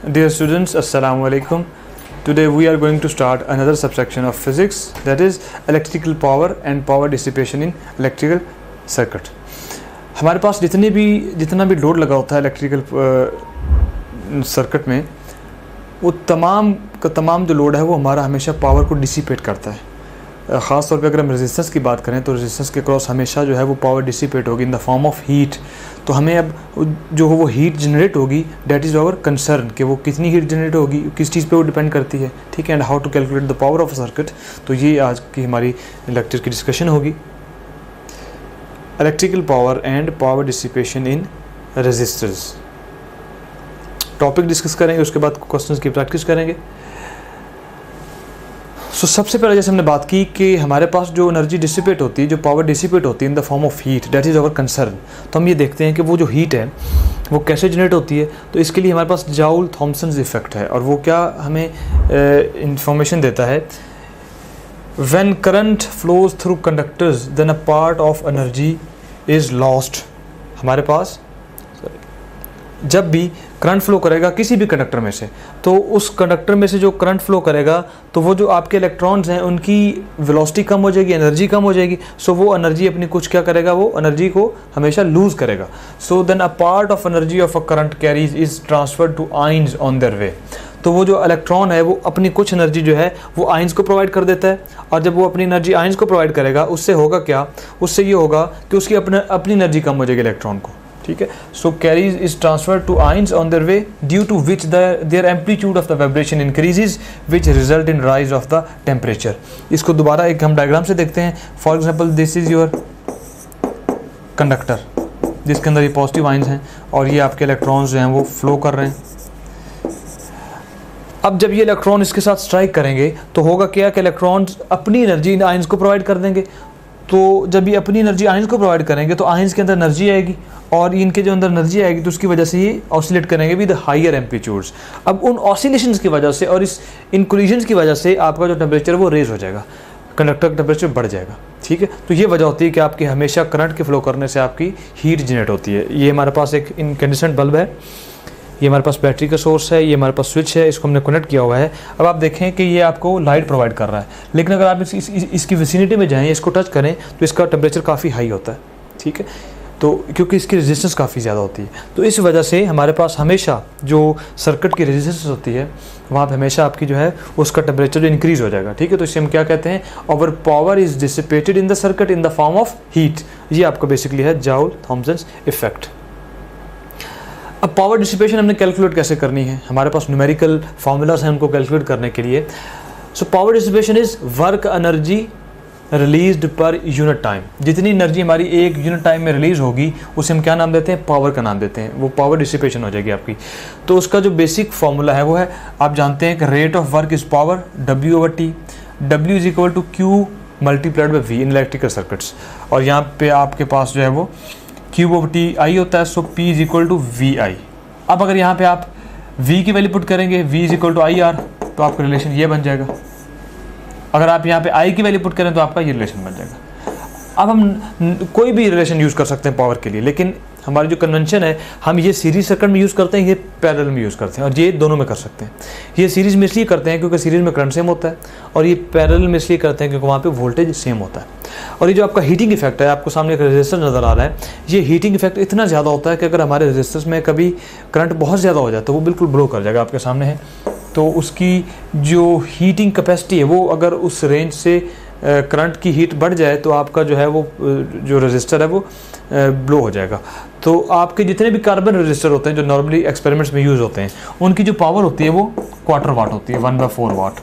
Dear students, Assalamu alaikum. Today we are going to start another subsection of physics, that is electrical power and power dissipation in electrical circuit. हमारे पास जितना भी load लगा होता है electrical circuit में, वो तमाम का तमाम जो लोड है वो हमारा हमेशा पावर को डिसिपेट करता है. ख़ास तौर पे अगर हम रेजिस्टेंस की बात करें तो रेजिस्टेंस के क्रॉस हमेशा जो है वो पावर डिसिपेट होगी इन द फॉर्म ऑफ हीट. तो हमें अब जो वो हीट जनरेट होगी, डेट इज़ आवर कंसर्न, कि वो कितनी हीट जनरेट होगी, किस चीज़ पे वो डिपेंड करती है. ठीक है, and how to calculate the power of circuit. तो ये आज की हमारी लेक्चर की डिस्कशन होगी. Electrical power and power dissipation in resistors topic discuss करेंगे, उसके बाद क्वेश्चंस की प्रैक्टिस करेंगे. सबसे पहले जैसे हमने बात की कि हमारे पास जो एनर्जी डिसिपेट होती है, जो पावर डिसिपेट होती है in the form of heat, that is our concern. तो हम ये देखते हैं कि वो जो हीट है वो कैसे जनरेट होती है. तो इसके लिए हमारे पास जाउल थॉमसन इफेक्ट है, और वो क्या हमें इंफॉर्मेशन देता है. When current flows through conductors then a part of energy is lost. हमारे पास जब भी करंट फ्लो करेगा किसी भी कंडक्टर में से, तो उस कंडक्टर में से जो करंट फ्लो करेगा तो वो जो आपके इलेक्ट्रॉन्स हैं उनकी वेलोसिटी कम हो जाएगी, एनर्जी कम हो जाएगी. सो वो एनर्जी अपनी कुछ क्या करेगा, वो एनर्जी को हमेशा लूज़ करेगा. So then a part of energy of a current carries is transferred to ions on their way. तो वो जो इलेक्ट्रॉन है वो अपनी कुछ एनर्जी जो है वो आयंस को प्रोवाइड कर देता है, और जब वो अपनी एनर्जी आयंस को प्रोवाइड करेगा उससे होगा क्या, उससे ये होगा कि उसकी अपनी एनर्जी कम हो जाएगी इलेक्ट्रॉन को. ठीक है. So carriers is transferred to ions on their way due to which their amplitude of the vibration increases which result in rise of the temperature. इसको दोबारा एक हम डायग्राम से देखते हैं. For example this is your conductor जिसके अंदर ये पॉजिटिव आयंस हैं और ये आपके इलेक्ट्रॉन्स जो हैं वो फ्लो कर रहे हैं. अब जब ये इलेक्ट्रॉन इसके साथ स्ट्राइक करेंगे तो होगा क्या कि इलेक्ट्रॉन्स अपनी एनर्जी इन आयंस को प्रोवाइड कर देंगे. तो जब ये अपनी एनर्जी आयंस को प्रोवाइड करेंगे तो आयंस के अंदर एनर्जी आएगी, और इनके जो अंदर एनर्जी आएगी तो उसकी वजह से ये ऑसिलेट करेंगे विद हायर एम्पलीट्यूड्स. अब उन ऑसिलेशंस की वजह से और इन कोलिजन्स की वजह से आपका जो टेम्परेचर वो रेज हो जाएगा, कंडक्टर का टेम्परेचर बढ़ जाएगा. ठीक है. तो ये वजह होती है कि आपकी हमेशा करंट के फ्लो करने से आपकी हीट जनरेट होती है. ये हमारे पास एक इनकैंडेसेंट बल्ब है, ये हमारे पास बैटरी का सोर्स है, ये हमारे पास स्विच है, इसको हमने कनेक्ट किया हुआ है. अब आप देखें कि ये आपको लाइट प्रोवाइड कर रहा है, लेकिन अगर आप इसकी विसिनिटी में जाएं, इसको टच करें तो इसका टेम्परेचर काफ़ी हाई होता है. ठीक है. तो क्योंकि इसकी रेजिस्टेंस काफ़ी ज़्यादा होती है, तो इस वजह से हमारे पास हमेशा जो सर्किट की रेजिस्टेंस होती है वहाँ पर हमेशा आपकी जो है उसका टेम्परेचर इंक्रीज़ हो जाएगा. ठीक है. तो इसे हम क्या कहते हैं, our power is dissipated in the circuit in the form of heat. ये आपका बेसिकली है जाउल थॉमसन इफेक्ट. अब पावर डिसिपेशन हमने कैलकुलेट कैसे करनी है, हमारे पास न्यूमेरिकल फार्मूलाज हैं उनको कैलकुलेट करने के लिए. So power dissipation is work energy released per unit time. जितनी एनर्जी हमारी एक यूनिट टाइम में रिलीज़ होगी उसे हम क्या नाम देते हैं, पावर का नाम देते हैं. वो पावर डिसिपेशन हो जाएगी आपकी. तो उसका जो बेसिक फार्मूला है वो है, आप जानते हैं कि rate of work is power W/T. W is equal to Q multiplied by V in electrical circuits. और यहाँ पे आपके पास जो है वो Q/T I होता है. So P is equal to VI. अब अगर यहाँ पे आप V की वैल्यू पुट करेंगे, V is equal to IR, तो आपका रिलेशन ये बन जाएगा. अगर आप यहाँ पे I की वैल्यू पुट करें तो आपका ये रिलेशन बन जाएगा. अब हम कोई भी रिलेशन यूज़ कर सकते हैं पावर के लिए, लेकिन हमारी जो कन्वेंशन है हम ये सीरीज सर्किट में यूज़ करते हैं, ये पैरेलल में यूज़ करते हैं, और ये दोनों में कर सकते हैं. ये सीरीज़ में इसलिए करते हैं क्योंकि सीरीज़ में करंट सेम होता है, और ये पैरेलल में इसलिए करते हैं क्योंकि वहाँ पे वोल्टेज सेम होता है. और ये जो आपका हीटिंग इफेक्ट है, आपको सामने एक रेजिस्टर नज़र आ रहा है, ये हीटिंग इफेक्ट इतना ज़्यादा होता है कि अगर हमारे रेजिस्टर्स में कभी करंट बहुत ज़्यादा हो जाए तो वो बिल्कुल ब्लो कर जाएगा. आपके सामने है, तो उसकी जो हीटिंग कैपेसिटी है वो अगर उस रेंज से करंट की हीट बढ़ जाए तो आपका जो है वो जो रेजिस्टर है वो ब्लो हो जाएगा. तो आपके जितने भी कार्बन रेजिस्टर होते हैं जो नॉर्मली एक्सपेरिमेंट्स में यूज़ होते हैं, उनकी जो पावर होती है वो क्वार्टर वाट होती है, 1/4 वाट.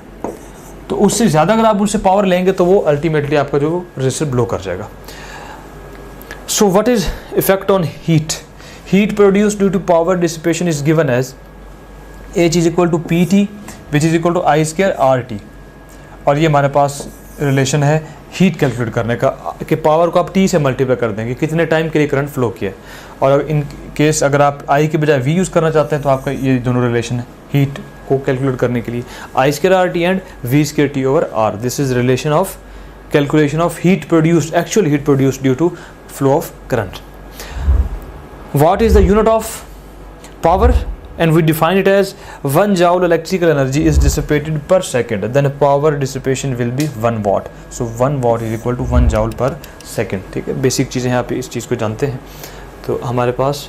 तो उससे ज़्यादा अगर आप उनसे पावर लेंगे तो वो अल्टीमेटली आपका जो रेजिस्टर ब्लो कर जाएगा. So what is effect on heat. Heat produced due to power dissipation is given as H is equal to PT which is equal to I²RT. और ये हमारे पास रिलेशन है हीट कैलकुलेट करने का, कि पावर को आप T से मल्टीप्लाई कर देंगे कितने टाइम के लिए करंट फ्लो किया है. और इन केस अगर आप I के बजाय V यूज़ करना चाहते हैं तो आपका ये दोनों रिलेशन है हीट को कैलकुलेट करने के लिए, I²RT and V²T/R. This is relation of calculation of heat produced, actual heat produced due to flow of current. What is the unit of power. and we define it as 1 joule electrical energy is dissipated per second, then power dissipation will be 1 watt. So 1 watt is equal to 1 joule per second. ठीक है, basic चीज़ें यहाँ पे इस चीज़ को जानते हैं. तो हमारे पास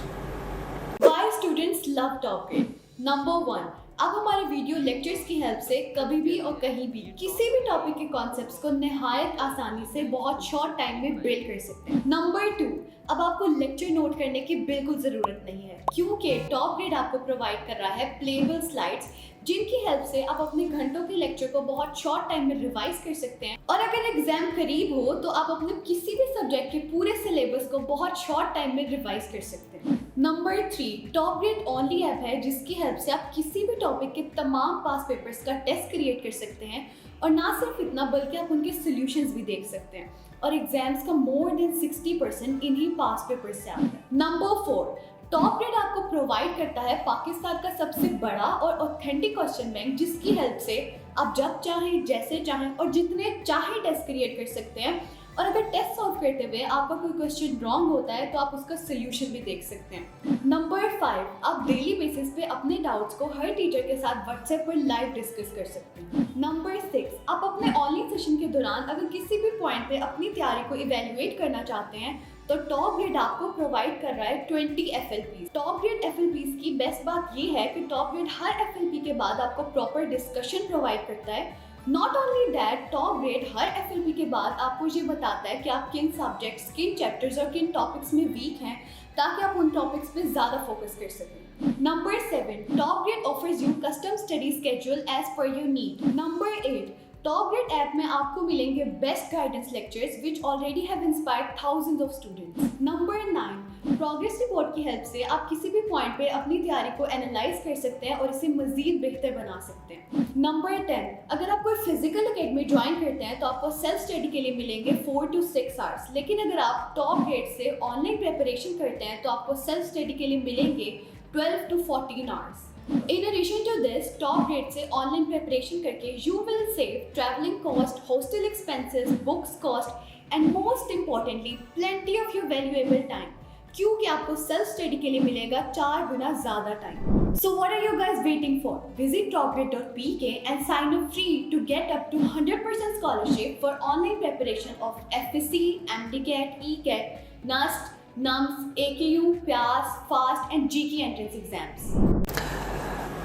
Why students love Top Grade? Number 1, आप हमारे वीडियो लेक्चर्स की हेल्प से कभी भी और कहीं भी किसी भी टॉपिक के कॉन्सेप्ट्स को निहायत आसानी से बहुत शॉर्ट टाइम में बिल्ड कर सकते हैं. नंबर 2, अब आपको लेक्चर नोट करने की बिल्कुल ज़रूरत नहीं है, क्योंकि टॉप ग्रेड आपको प्रोवाइड कर रहा है प्लेबल स्लाइड्स, जिनकी हेल्प से आप अपने घंटों के लेक्चर को बहुत शॉर्ट टाइम में रिवाइज कर सकते हैं. और अगर एग्जाम करीब हो तो आप अपने किसी भी सब्जेक्ट के पूरे सिलेबस को बहुत शॉर्ट टाइम में रिवाइज कर सकते हैं. Number 3, top grade only app है जिसकी हेल्प से आप किसी भी टॉपिक के तमाम पास पेपर्स का टेस्ट क्रिएट कर सकते हैं, और ना सिर्फ इतना बल्कि आप उनके सॉल्यूशंस भी देख सकते हैं, और एग्जाम्स का मोर देन 60% इन्हीं पास पेपर्स से आता है. नंबर 4, टॉप ग्रेड आपको प्रोवाइड करता है पाकिस्तान का सबसे बड़ा और ऑथेंटिक क्वेश्चन बैंक, जिसकी हेल्प से आप जब चाहें, जैसे चाहें और जितने चाहें टेस्ट क्रिएट कर सकते हैं. और अगर टेस्ट सॉल्व करते हुए आपका कोई क्वेश्चन रॉन्ग होता है तो आप उसका सोल्यूशन भी देख सकते हैं. नंबर 5, आप डेली बेसिस पे अपने डाउट्स को हर टीचर के साथ व्हाट्सएप पर लाइव डिस्कस कर सकते हैं. नंबर 6, आप अपने ऑनलाइन सेशन के दौरान अगर किसी भी पॉइंट पे अपनी तैयारी को इवेल्युएट करना चाहते हैं तो टॉप ग्रेड आपको प्रोवाइड कर रहा है 20 FLPs. टॉप ग्रेड FLPs की बेस्ट बात ये है कि टॉप ग्रेड हर FLP के बाद आपको प्रॉपर डिस्कशन प्रोवाइड करता है. Not only that, top grade her FLP के बाद आपको ये बताता है कि आप किन सब्जेक्ट्स, किन चैप्टर्स और किन टॉपिक्स में वीक हैं, ताकि आप उन टॉपिक्स पे ज़्यादा फोकस कर सकें. Number 7, top grade offers you custom study schedule as per your need. Number 8, top grade app में आपको मिलेंगे best guidance lectures which already have inspired thousands of students. Number 9, progress report की help से आप किसी भी पॉइंट पे अपनी तैयारी को एनालाइज कर सकते हैं और इसे मजीद बेहतर बना सकते हैं. नंबर 10, अगर आप कोई फिजिकल एकेडमी ज्वाइन करते हैं तो आपको सेल्फ स्टडी के लिए मिलेंगे 4 to 6 आवर्स, लेकिन अगर आप टॉप ग्रेड से ऑनलाइन प्रिपरेशन करते हैं तो आपको सेल्फ स्टडी के लिए मिलेंगे 12 to 14 hours. In addition to this, top grade से ऑनलाइन प्रिपरेशन करके you will save traveling cost, hostel expenses, books cost, and most importantly, plenty of your valuable time. क्योंकि आपको सेल्फ स्टडी के लिए मिलेगा 4 गुना ज़्यादा time. So what are you guys waiting for? Visit topgrade.pk and sign up free to get up to 100% scholarship for online preparation of FSC, MDCAT, ECAT, NAST, NUMS, AKU, PAS, FAST and GK entrance exams.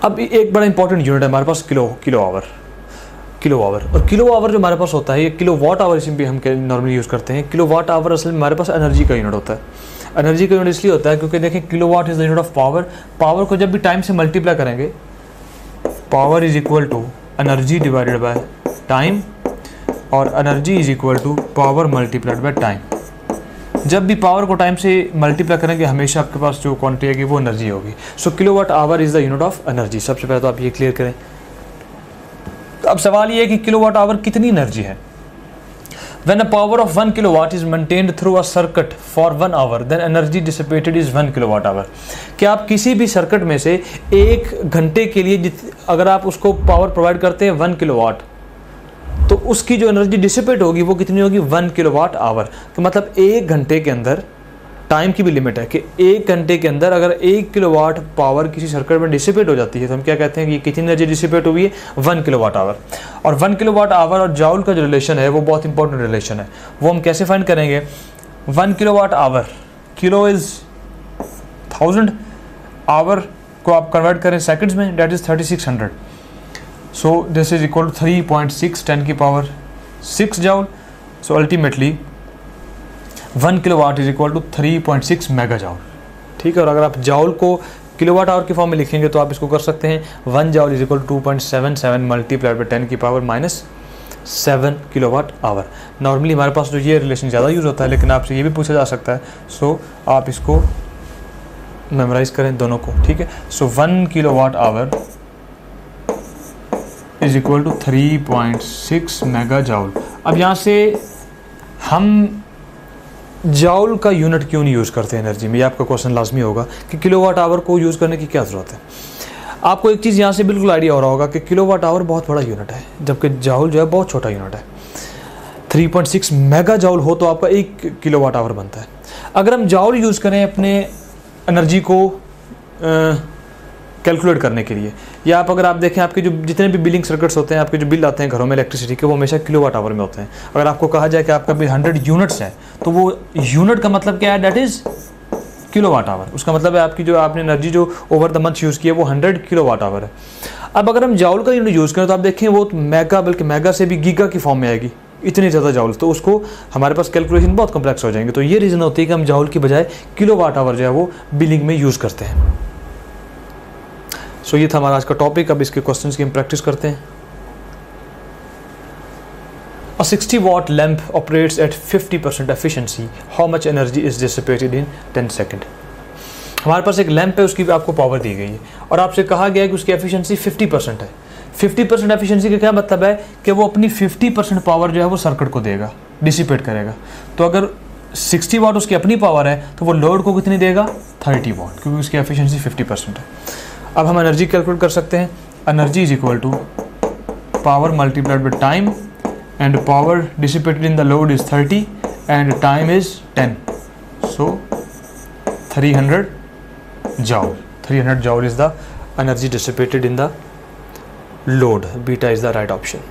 अब एक बड़ा important unit है हमारे पास kilo our. और kilo our जो हमारे पास होता है, ये किलो वाट आवर इसमें भी हम नॉर्मली यूज़ करते हैं. किलो वाट आवर असल में हमारे पास एनर्जी का यूनिट होता है. एनर्जी का यूनिट इसलिए होता है क्योंकि देखें, kilo watt is the unit of power. Power को जब भी टाइम से मल्टीप्लाई करेंगे, power is equal to energy divided by time, और energy is equal to power multiplied by time. जब भी पावर को टाइम से मल्टीप्लाई करेंगे हमेशा आपके पास जो क्वांटिटी आएगी वो एनर्जी होगी. So kilowatt hour is the unit of energy. सबसे पहले तो आप ये क्लियर करें. अब सवाल ये है कि किलोवाट आवर कितनी एनर्जी है. When a power of 1 kilowatt is maintained through a circuit for 1 hour, then energy dissipated is 1 kilowatt hour. कि आप किसी भी सर्किट में से 1 घंटे के लिए अगर आप उसको पावर प्रोवाइड करते हैं 1 किलोवाट, तो उसकी जो एनर्जी डिसिपेट होगी वो कितनी होगी, 1 किलोवाट आवर. तो मतलब 1 घंटे के अंदर, टाइम की भी लिमिट है कि 1 घंटे के अंदर अगर 1 किलोवाट पावर किसी सर्किट में डिसिपेट हो जाती है तो हम क्या कहते हैं कि ये कितनी एनर्जी डिसिपेट हुई है, 1 किलोवाट आवर. और 1 किलोवाट आवर और जाउल का जो रिलेशन है वो बहुत इंपॉर्टेंट रिलेशन है. वो हम कैसे फाइंड करेंगे. 1 kilowatt hour, kilo is 1000, hour को आप कन्वर्ट करें सेकंड्स में, that is 3600. So this is equal to 3.6 10 की power 6 joule. So ultimately 1 kilowatt is equal to 3.6 mega joule. ठीक है. और अगर आप जाउल को किलोवाट आवर के फॉर्म में लिखेंगे तो आप इसको कर सकते हैं 1 joule is equal to 2.77 multiplied by 10 की पावर -7 किलोवाट आवर. नॉर्मली हमारे पास जो ये रिलेशन ज़्यादा यूज़ होता है, लेकिन आपसे ये भी पूछा जा सकता है. सो आप इसको मेमोराइज़ करें दोनों को. ठीक है. So 1 kilowatt hour is equal to 3.6 mega joule. अब यहाँ से हम जाउल का यूनिट क्यों नहीं यूज़ करते एनर्जी में, ये आपका क्वेश्चन लाजमी होगा कि किलोवाट आवर को यूज़ करने की क्या ज़रूरत है. आपको एक चीज़ यहाँ से बिल्कुल आइडिया हो रहा होगा कि किलोवाट आवर बहुत बड़ा यूनिट है, जबकि जाउल जो है बहुत छोटा यूनिट है. 3.6 मेगा जाउल हो तो आपका 1 किलोवाट आवर बनता है. अगर हम जाउल यूज़ करें अपने एनर्जी को कैलकुलेट करने के लिए। या अगर आप देखें आपके जो जितने भी बिलिंग सर्किट्स होते हैं, आपके जो बिल आते हैं घरों में इलेक्ट्रिसिटी के, वो हमेशा किलोवाट आवर में होते हैं। अगर आपको कहा जाए कि आपका बिल 100 यूनिट्स है, तो वो यूनिट का मतलब क्या है, दैट इज़ किलोवाट आवर। उसका मतलब है आपकी जो आपने एनर्जी जो ओवर द मंथ यूज़ की है वो 100 किलोवाट आवर है। अब अगर हम जाउल का यूनिट यूज़ करें तो आप देखें वो मेगा, बल्कि मेगा से भी गीगा की फॉर्म में आएगी, इतनी ज़्यादा जाउल, तो उसको हमारे पास कैलकुलेशन बहुत कॉम्प्लेक्स हो जाएंगे। तो ये रीज़न होती है कि हम जाउल की बजाय किलोवाट आवर जो है वो बिलिंग में यूज़ करते हैं। सो ये था हमारा आज का टॉपिक। अब इसके क्वेश्चंस की हम प्रैक्टिस करते हैं। A 60 watt lamp operates at 50% efficiency. How much energy is dissipated in 10 second. हमारे पास एक लैंप है, उसकी आपको पावर दी गई है और आपसे कहा गया है कि उसकी एफिशिएंसी 50% है। 50% एफिशिएंसी का क्या मतलब है कि वो अपनी 50% पावर जो है वो सर्किट को देगा, डिसिपेट करेगा। तो अगर 60 वाट उसकी अपनी पावर है तो वो लोड को कितनी देगा, 30 वाट, क्योंकि उसकी एफिशिएंसी 50% है। अब हम एनर्जी कैलकुलेट कर सकते हैं। Energy is equal to power multiplied by time, and power dissipated in the load is 30 and time is 10, so 300 joule. 300 joule is the energy dissipated in the load. Beta is the right option.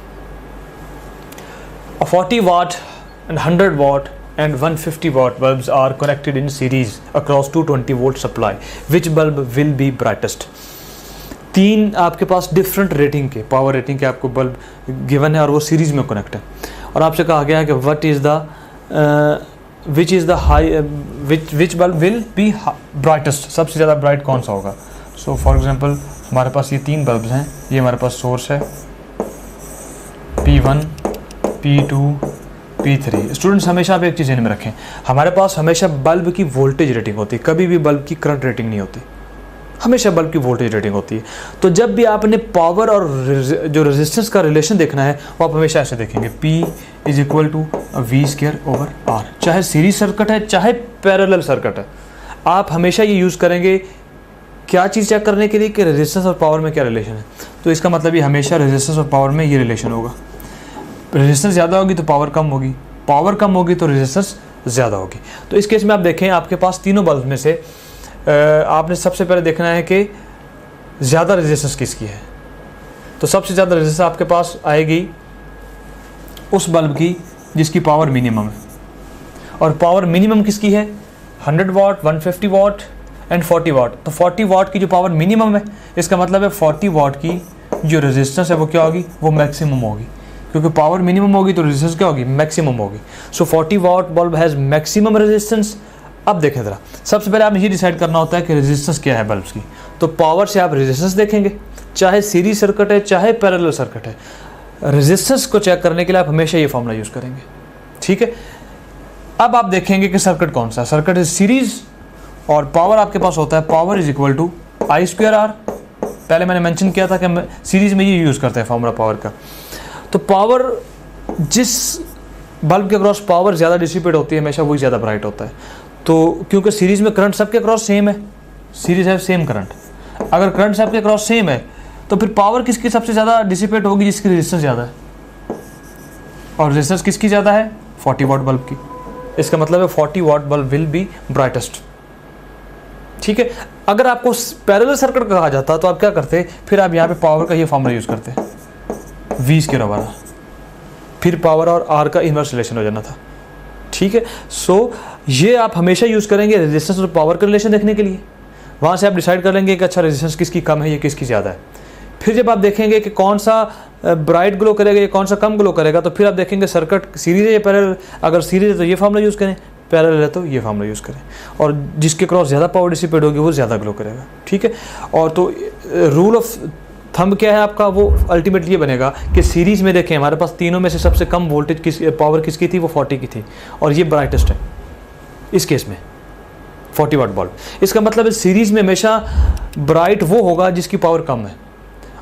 A 40 watt and 100 watt and 150 watt bulbs are connected in series across 220 volt supply. Which bulb will be brightest? 3 आपके पास different rating के, power rating के आपको bulb given है और वो series में connect है और आपसे कहा गया है कि विच बल्ब विल बी ब्राइटेस्ट, सबसे ज़्यादा ब्राइट कौन सा होगा। सो फॉर एग्जांपल हमारे पास ये 3 बल्ब्स हैं, ये हमारे पास सोर्स है P1, P2, P3। स्टूडेंट्स हमेशा आप एक चीज़ ध्यान में रखें, हमारे पास हमेशा बल्ब की वोल्टेज रेटिंग होती है, कभी भी बल्ब की करंट रेटिंग नहीं होती, हमेशा बल्ब की वोल्टेज रेटिंग होती है। तो जब भी आपने पावर और जो रेजिस्टेंस का रिलेशन देखना है वो आप हमेशा ऐसे देखेंगे, P is equal to V² over R। चाहे सीरीज सर्किट है चाहे पैरेलल सर्किट है, आप हमेशा ये यूज़ करेंगे क्या चीज़ चेक करने के लिए कि रेजिस्टेंस और पावर में क्या रिलेशन है। तो इसका मतलब ये हमेशा रेजिस्टेंस और पावर में ये रिलेशन होगा। रेजिस्टेंस ज़्यादा होगी तो पावर कम होगी, पावर कम होगी तो रेजिस्टेंस ज़्यादा होगी। तो इस केस में आप देखें आपके पास तीनों बल्ब में से आपने सबसे पहले देखना है कि ज़्यादा रेजिस्टेंस किसकी है। तो सबसे ज़्यादा रेजिस्टेंस आपके पास आएगी उस बल्ब की जिसकी पावर मिनिमम है, और पावर मिनिमम किसकी है, 100 वाट, 150 वाट एंड 40 वाट। तो 40 वाट की जो पावर मिनिमम है, इसका मतलब है 40 वाट की जो रेजिस्टेंस है वो क्या होगी, वो मैक्सिमम होगी, क्योंकि पावर मिनिमम होगी तो रेजिस्टेंस क्या होगी, मैक्सिमम होगी। So 40 watt bulb has maximum resistance. अब देखें ज़रा, सबसे पहले आपने ये डिसाइड करना होता है कि रेजिस्टेंस क्या है बल्ब्स की। तो पावर से आप रेजिस्टेंस देखेंगे, चाहे सीरीज सर्किट है चाहे पैरेलल सर्किट है। रेजिस्टेंस को चेक करने के लिए आप हमेशा ये फॉर्मूला यूज़ करेंगे, ठीक है। अब आप देखेंगे कि सर्किट कौन सा है, सर्किट इज सीरीज और पावर आपके पास होता है power is equal to I²R। पहले मैंने मेंशन किया था कि सीरीज में ये यूज़ करते हैं फॉर्मूला पावर का। तो पावर, जिस बल्ब के अक्रॉस पावर ज़्यादा डिसिपेट होती है हमेशा वही ज़्यादा ब्राइट होता है। तो क्योंकि सीरीज़ में करंट सबके अक्रॉस सेम है, सीरीज है सेम करंट, अगर करंट सबके अक्रॉस सेम है तो फिर पावर किसकी सबसे ज़्यादा डिसिपेट होगी, जिसकी रेजिस्टेंस ज़्यादा है, और रेजिस्टेंस किसकी ज़्यादा है, 40 वाट बल्ब की। इसका मतलब है 40 watt bulb will be brightest, ठीक है। अगर आपको पैरेलल सर्किट कहा जाता तो आप क्या करते, फिर आप यहाँ पे पावर का ये फॉर्मूला यूज़ करते, V² वाला, फिर पावर और R का इनवर्स रिलेशन हो जाना था, ठीक है। सो ये आप हमेशा यूज़ करेंगे रेजिस्टेंस और पावर का रिलेशन देखने के लिए। वहाँ से आप डिसाइड कर लेंगे कि अच्छा रेजिस्टेंस किसकी कम है, ये किसकी ज़्यादा है। फिर जब आप देखेंगे कि कौन सा ब्राइट ग्लो करेगा, ये कौन सा कम ग्लो करेगा, तो फिर आप देखेंगे सर्किट सीरीज है या पैरेलल। अगर सीरीज है तो ये फॉर्मूला यूज़ करें, पैरेलल है तो ये फॉर्मूला यूज़ करें, और जिसके क्रॉस ज़्यादा पावर डिसिपेट होगी वो ज़्यादा ग्लो करेगा, ठीक है। और तो रूल ऑफ थंब क्या है आपका, वो अल्टीमेटली ये बनेगा कि सीरीज़ में देखें हमारे पास तीनों में से सबसे कम वोल्टेज किस पावर किसकी थी, वो 40 की थी, और ये ब्राइटेस्ट है इस केस में 40 वाट बल्ब। इसका मतलब है सीरीज़ में हमेशा ब्राइट वो होगा जिसकी पावर कम है,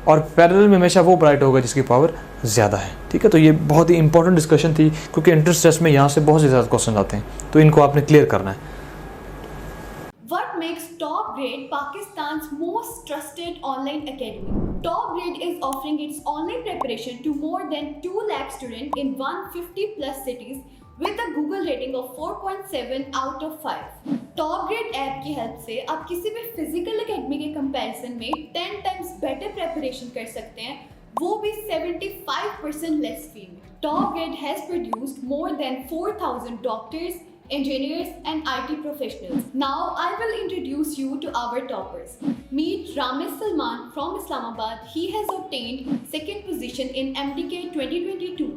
और पैरेलल में हमेशा वो ब्राइट होगा जिसकी पावर ज़्यादा है, ठीक है। तो ये बहुत ही इंपॉर्टेंट डिस्कशन थी, क्योंकि इंट्रेंस टेस्ट में यहाँ से बहुत से ज़्यादा क्वेश्चन आते हैं, तो इनको आपने क्लियर करना है। What makes Top Grade Pakistan's most trusted online academy? Top Grade is offering its online preparation to more than 2 lakh students in 150 plus cities with a Google rating of 4.7 out of 5. Top grade app की help से आप किसी भी physical academy के comparison में 10 times better preparation कर सकते हैं, वो भी 75% लेस फी में। Top grade has produced more than 4000 doctors, engineers and IT professionals. Now I will introduce you to our toppers. Meet Ramesh Salman from Islamabad. He has obtained second position in MDK 2022,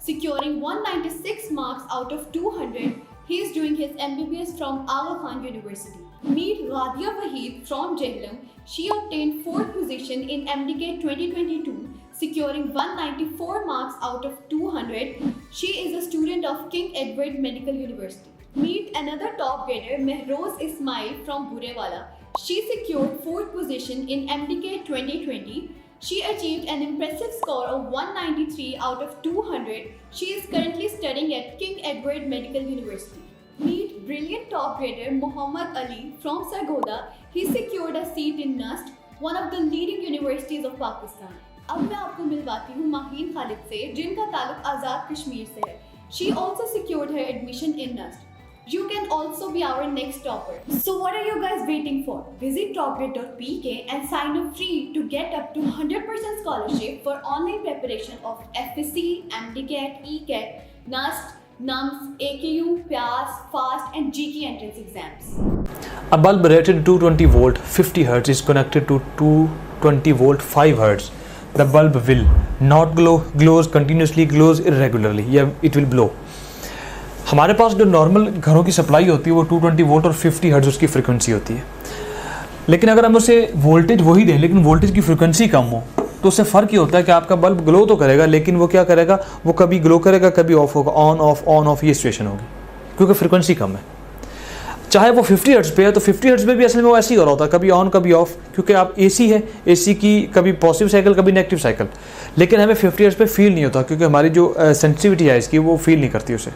securing 196 marks out of 200. He is doing his MBBS from Aga Khan University. Meet Radia Waheed from Jhelum. She obtained fourth position in MDK 2022, securing 194 marks out of 200. She is a student of King Edward Medical University. Meet another top grader, Mehroz Ismail from Burewala. She secured fourth position in MDK 2020. She achieved an impressive score of 193 out of 200. She is currently studying at King Edward Medical University. Meet brilliant top grader Muhammad Ali from Sargodha. He secured a seat in NUST, one of the leading universities of Pakistan. अब मैं आपको मिलवाती हूँ माहीन खालिद से, जिनका ताल्लुक आज़ाद कश्मीर से है। She also secured her admission in NUST. You can also be our next topper. So what are you guys waiting for? Visit topgrade.pk and sign up free to get up to 100% scholarship for online preparation of FSC, MDCAT, ECAT, NUST, NUMS, AKU, PIAS, FAST and GK entrance exams. A bulb rated 220 volt 50 Hz is connected to 220 volt 5 Hz. The bulb will not glows continuously, glows irregularly. Yeah, it will blow. हमारे पास जो normal घरों की supply होती है वो 220 volt और 50 hertz उसकी फ्रीक्वेंसी होती है, लेकिन अगर हम उसे वोल्टेज वही दें लेकिन वोल्टेज की फ्रीक्वेंसी कम हो तो उससे फ़र्क ये होता है कि आपका बल्ब ग्लो तो करेगा, लेकिन वो क्या करेगा, वो कभी ग्लो करेगा कभी ऑफ होगा, ऑन ऑफ ये सिचुएशन होगी क्योंकि फ्रीक्वेंसी कम है। चाहे वो 50 हर्ट्ज पे है तो 50 हर्ट्ज पे भी असल में वो ऐसे ही हो रहा होता है, कभी ऑन कभी ऑफ, क्योंकि आप एसी है, एसी की कभी पॉजिटिव साइकिल कभी नेगेटिव साइकिल, लेकिन हमें 50 हर्ट्ज पे फील नहीं होता क्योंकि हमारी जो सेंसिटिविटी है इसकी वो फील नहीं करती उसे,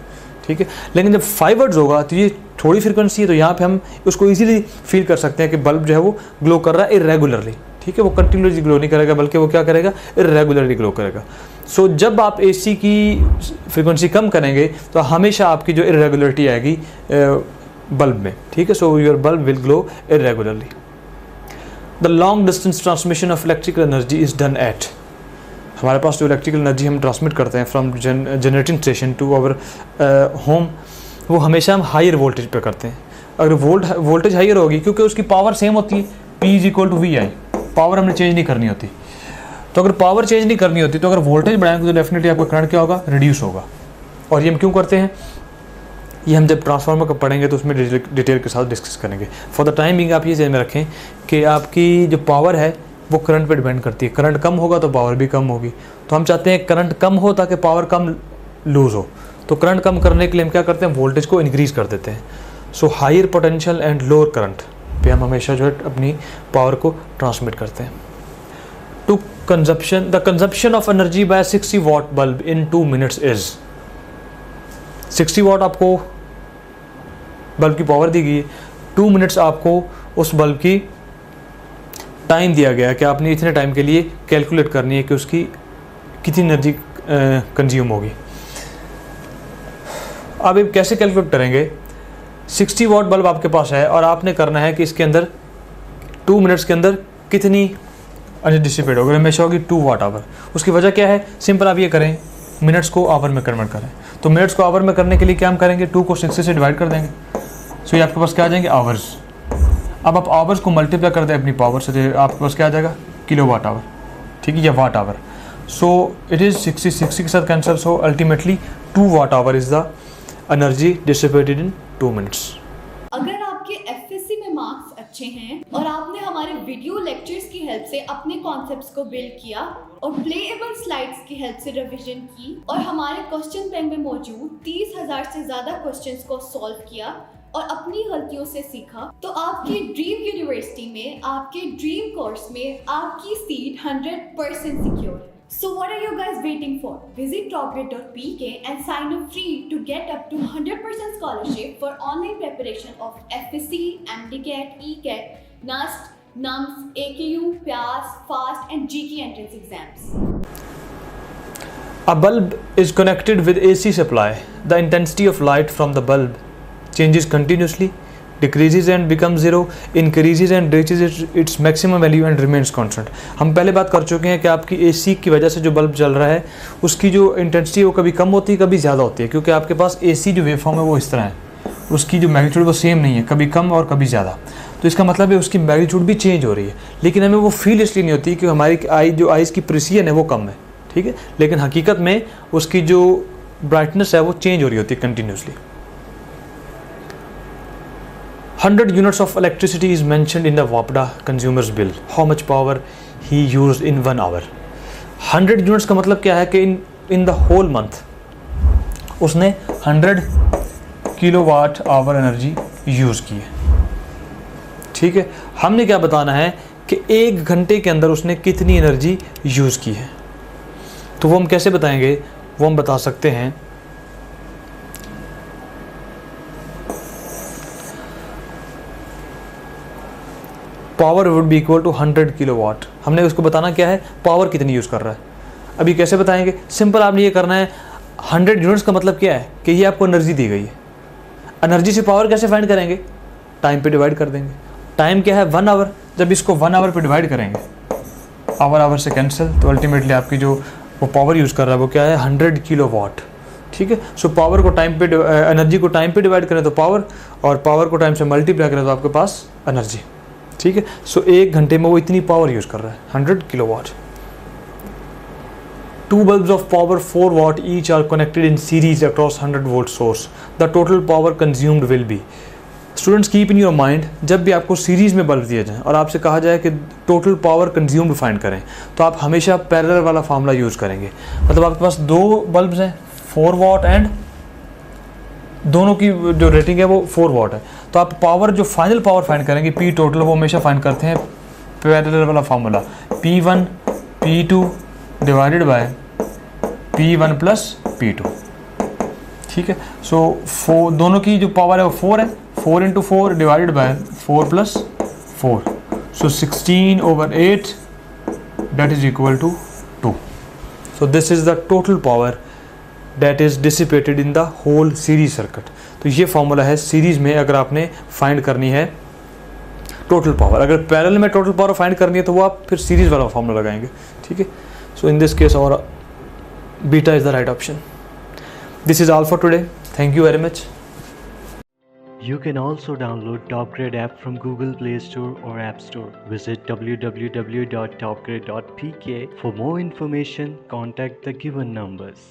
ठीक है। लेकिन जब 5 हर्ट्ज होगा तो ये थोड़ी फ्रीक्वेंसी है तो यहाँ पे हम उसको इजीली फील कर सकते हैं कि बल्ब जो है वो ग्लो कर रहा है इरेगुलरली, ठीक है। वो कंटिन्यूसली ग्लो नहीं करेगा बल्कि वो क्या करेगा, इरेगुलरली ग्लो करेगा। सो जब आप एसी की फ्रीक्वेंसी कम करेंगे तो हमेशा आपकी जो इरेगुलरिटी आएगी बल्ब में, ठीक है। So your bulb will glow irregularly. The long distance transmission of electrical energy is done at, हमारे पास जो इलेक्ट्रिकल एनर्जी हम ट्रांसमिट करते हैं from generating station to our home, वो हमेशा हम हायर वोल्टेज पे करते हैं। अगर वोल्टेज हायर होगी क्योंकि उसकी पावर सेम होती है, P = VI, पावर हमने चेंज नहीं करनी होती। तो अगर पावर चेंज नहीं करनी होती तो अगर वोल्टेज बढ़ाएंगे तो डेफिनेटली आपका करंट क्या होगा, रिड्यूस होगा। और ये हम क्यों करते हैं, ये हम जब ट्रांसफार्मर का पढ़ेंगे तो उसमें डिटेल के साथ डिस्कस करेंगे। फॉर द टाइम बिंग आप ये ध्यान में रखें कि आपकी जो पावर है वो करंट पे डिपेंड करती है, करंट कम होगा तो पावर भी कम होगी। तो हम चाहते हैं करंट कम हो ताकि पावर कम लूज़ हो, तो करंट कम करने के लिए हम क्या करते हैं, वोल्टेज को इंक्रीज़ कर देते हैं। So higher potential and lower current पे हम हमेशा जो है अपनी पावर को ट्रांसमिट करते हैं। To consumption, the consumption of energy by 60 watt bulb in 2 minutes is, 60 watt आपको बल्ब की पावर दी गई है, 2 मिनट्स आपको उस बल्ब की टाइम दिया गया है कि आपने इतने टाइम के लिए कैलकुलेट करनी है कि उसकी कितनी एनर्जी कंज्यूम होगी। अब आप कैसे कैलकुलेट करेंगे, 60 वाट बल्ब आपके पास है और आपने करना है कि इसके अंदर 2 मिनट्स के अंदर कितनी एनर्जी डिसिपेट होगी, हमेशा होगी 2 वाट आवर। उसकी वजह क्या है, सिंपल आप ये करें, मिनट्स को आवर में कन्वर्ट करें। तो मिनट्स को आवर में करने के लिए क्या हम करेंगे, 2 को 60 से डिवाइड कर देंगे, सो ये आपके पास क्या आ जाएंगे, आवर्स। अब आप आवर्स को मल्टीप्लाई कर दें अपनी पावर से, आपके पास क्या आ जाएगा, किलो वाट आवर, ठीक है, या watt hour. So it is 60 के साथ cancel, so ultimately 2 watt hour is the energy dissipated in 2 minutes. अगर आपके एफएससी में मार्क्स अच्छे हैं और आपने हमारे वीडियो लेक्चर्स की हेल्प से अपने कॉन्सेप्ट्स को बिल्ड किया और प्लेएबल स्लाइड्स की हेल्प से रिवीजन की और हमारे क्वेश्चन बैंक में मौजूद 30,000 से ज़्यादा क्वेश्चंस को सॉल्व किया और अपनी गलतियों से सीखा, तो आपकी ड्रीम यूनिवर्सिटी में, आपके ड्रीम कोर्स में आपकी सीट 100% सिक्योर है। So what are you guys waiting for? Visit topgrade.pk and sign up free to get up to 100% scholarship for online preparation of FSC, MDCAT, ECAT, NUST, NUMS, AKU, PIAS, FAST and GK entrance exams. A bulb is connected with AC supply. The intensity of light from the bulb changes continuously, decreases and becomes zero, increases and reaches its maximum value and remains constant. हम पहले बात कर चुके हैं कि आपकी AC की वजह से जो बल्ब जल रहा है उसकी जो इंटेंसिटी है वो कभी कम होती है कभी ज़्यादा होती है, क्योंकि आपके पास AC जो वेवफॉर्म है वो इस तरह है, उसकी जो मैग्नीट्यूड वो सेम नहीं है, कभी कम और कभी ज़्यादा। तो इसका मतलब है उसकी मैग्नीट्यूड भी चेंज हो रही है, लेकिन हमें वो फील इसलिए नहीं होती कि हमारी आइज़ की प्रिसीजन है वो कम है, ठीक है, लेकिन हकीकत में उसकी जो ब्राइटनेस है वो चेंज हो रही होती है continuously. 100 units of electricity is mentioned in the WAPDA consumer's bill. How much power he used in 1 hour? 100 units का मतलब क्या है कि in the whole month उसने 100 किलोवाट आवर एनर्जी यूज़ की है, ठीक है। हमने क्या बताना है कि 1 घंटे के अंदर उसने कितनी एनर्जी यूज़ की है। तो वो हम कैसे बताएंगे, वो हम बता सकते हैं power would be equal to 100 kilowatt. हमने उसको बताना क्या है, पावर कितनी यूज़ कर रहा है। अभी कैसे बताएंगे, सिंपल आपने ये करना है, 100 यूनिट्स का मतलब क्या है कि ये आपको एनर्जी दी गई है। एनर्जी से पावर कैसे फाइंड करेंगे, टाइम पे डिवाइड कर देंगे। टाइम क्या है 1 आवर, जब इसको 1 आवर पे डिवाइड करेंगे, आवर से कैंसिल, तो अल्टीमेटली आपकी जो वो पावर यूज़ कर रहा है वो क्या है 100 किलोवाट, ठीक है। सो पावर को टाइम पे एनर्जी को टाइम पे डिवाइड करें तो पावर, और पावर को टाइम से मल्टीप्लाई करें तो आपके पास एनर्जी, ठीक है। सो 1 घंटे में वो इतनी पावर यूज़ कर रहा है 100 kilowatt. 2 bulbs of power 4 watt each are connected in series across 100 volt source. The total power consumed will be. Students keep in your mind, जब भी आपको सीरीज में बल्ब दिए जाएं और आपसे कहा जाए कि टोटल पावर कंज्यूम्ड फाइंड करें, तो आप हमेशा पैरेलल वाला फार्मूला यूज़ करेंगे। मतलब आपके पास 2 बल्ब्स हैं 4 वाट एंड दोनों की जो रेटिंग है वो 4 वाट है, तो आप पावर जो फाइनल पावर फाइंड करेंगे पी टोटल, वो हमेशा फाइंड करते हैं पैरेलल वाला formula P1 P2 divided by P1 plus P2, ठीक है। सो दोनों की जो पावर है वो 4 है, 4 into 4 divided by 4 plus 4, so 16/8 that is equal to 2. So this is the total power that is dissipated in the whole series circuit. तो ये फॉर्मूला है सीरीज में अगर आपने फाइंड करनी है टोटल पावर। अगर पैरेलल में टोटल पावर फाइंड करनी है तो वो आप फिर सीरीज वाला फॉर्मूला लगाएंगे, ठीक है। सो इन दिस केस और beta is the right option. This is all for today, thank you very much. You can also download TopGrade app from Google Play Store or App Store. Visit www.topgrade.pk for more information. Contact the given numbers.